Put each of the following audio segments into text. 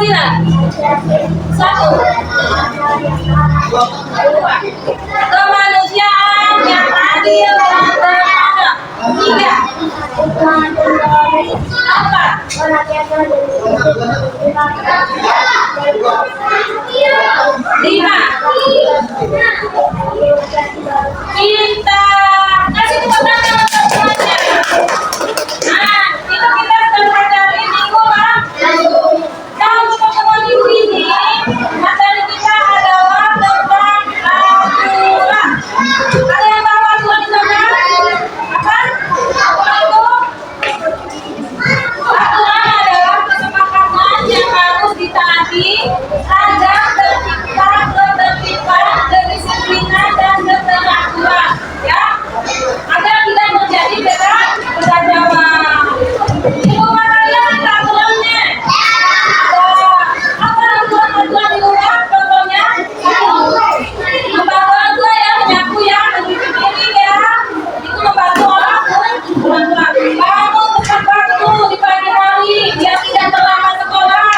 Pancasila. 1. Kemanusiaan yang adil dan beradab. 3. 5. Kita kasih tepuk tangan untuk semuanya. Nah, itu kita sedang pelajari minggu Rabu. Nah, untuk pertemuan minggu ini, materi kita adalah tentang aturan. Ada yang tahu aturan di sana? Apa? Aturan itu? Aturan adalah kesepakatan yang harus ditaati agar tercipta ketertiban, kedisiplinan, dan keteraturan, ya, agar tidak terjadi kekacauan. Ibu kalian ada aturannya? Apa aturan-aturan di luar? Contohnya, membantu orang tua ya, menyapu ya, mencuci piring ya, itu membantu orang tua. Bangun tepat waktu di pagi hari biar tidak terlambat sekolah.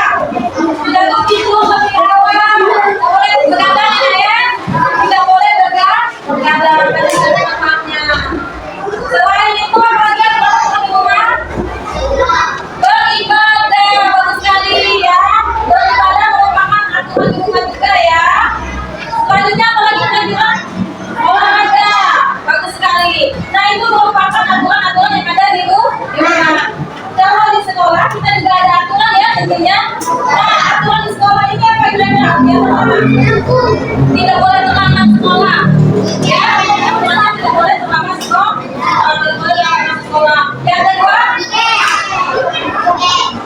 Tidak tidur lebih awal. Boleh begadang ya, tidak boleh begadang pada tempatnya. Selain itu apa lagi yang harus di rumah? Beribadah, bagus sekali ya. Beribadah merupakan aturan di rumah juga ya. Selanjutnya apa lagi yang bilang? Olahraga, bagus sekali. Nah, itu merupakan aturan-aturan yang ada di rumah. Kalau di sekolah kita juga ada aturan ya tentunya. Nah, aturan di sekolah ini apa kira-kira? Yang pertama, tidak boleh terlambat sekolah. Ya, aturannya tidak boleh terlambat sekolah. Tidak boleh terlambat sekolah. Yang kedua,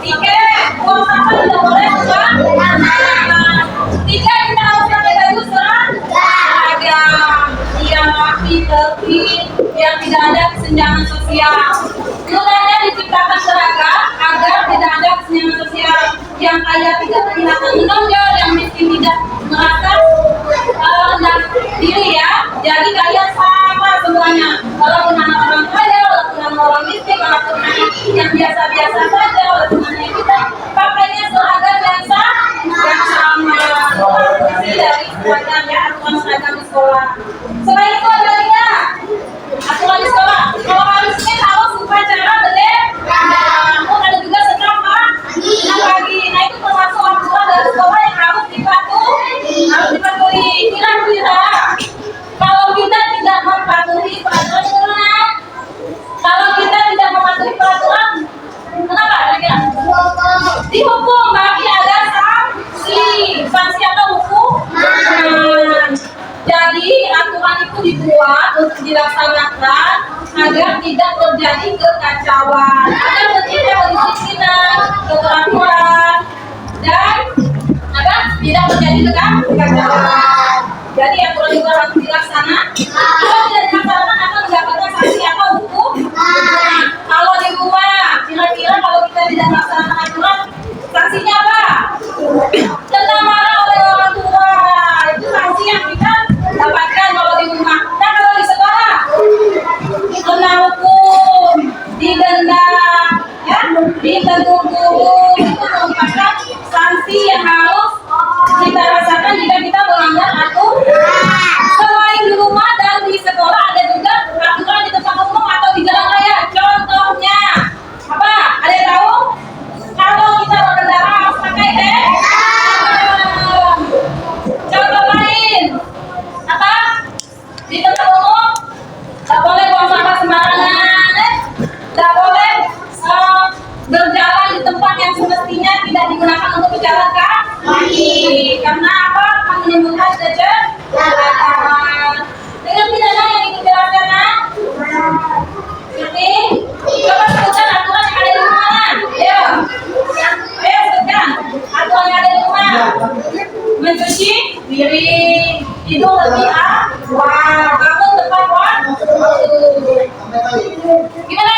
tiket, buang sampah tidak boleh buang. Tiga, kita harus pakai baju seragam yang rapi, tertib, yang tidak ada kesenjangan sosial. Gunanya diciptakan seragam agar tidak ada kesenjangan sosial. Yang kaya tidak kelihatan menonjol, yang miskin tidak merasa rendah diri ya. Jadi kalian sama semuanya. Walaupun anak orang kaya, walaupun anak orang miskin, walaupun anak yang biasa-biasa saja, walaupun anak kita pakainya seragam yang sama. Ini dari seragam ya, aturan seragam di sekolah. Selain itu ada lagi nggak? Aturan di sekolah. Kalau harusnya harus upacara namun ada juga senam pagi. Nah, itu termasuk aturan dari sekolah yang harus dipatuhi. Kira-kira kalau kita tidak mematuhi peraturan, kenapa? Kira-kira dihukum, berarti ada sanksi atau hukuman. Jadi aturan itu dibuat untuk dilaksanakan agar tidak terjadi kekacauan, agar terjadi kedisiplinan, keteraturan, dan agar tidak terjadi kekacauan. Jadi aturan itu harus dilaksanakan. Kalau tidak dilaksanakan akan mendapatkan sanksi atau hukum. Kalau di rumah, kira-kira kalau kita tidak melaksanakan aturan, sanksinya apa? Kena marah oleh orang tua. Itu sanksi yang kita dapatkan kalau di rumah. Nah, kalau di sekolah, kena hukum, didenda, ya, ditegur guru. Itu merupakan sanksi yang harus kita rasakan jika kita melanggar aturan. Selain di rumah dan di sekolah, ada juga aturan di tempat umum atau di jalan raya. Contohnya apa? Ada yang tahu? Kalau kita berkendara harus pakai helm. Contoh lain apa? Di tempat umum tidak boleh buang sampah sembarangan, tidak boleh berjalan di tempat yang semestinya tidak digunakan untuk berjalan kaki. Karena apa? Akan menimbulkan kecelakaan. Dengan pidana yang ingin dijelaskan, ngerti? Coba sebutkan aturan yang ada di rumah. Ayo sebutkan aturan yang ada di rumah. Mencuci piring itu lebih awal, bangun tepat waktu. Gimana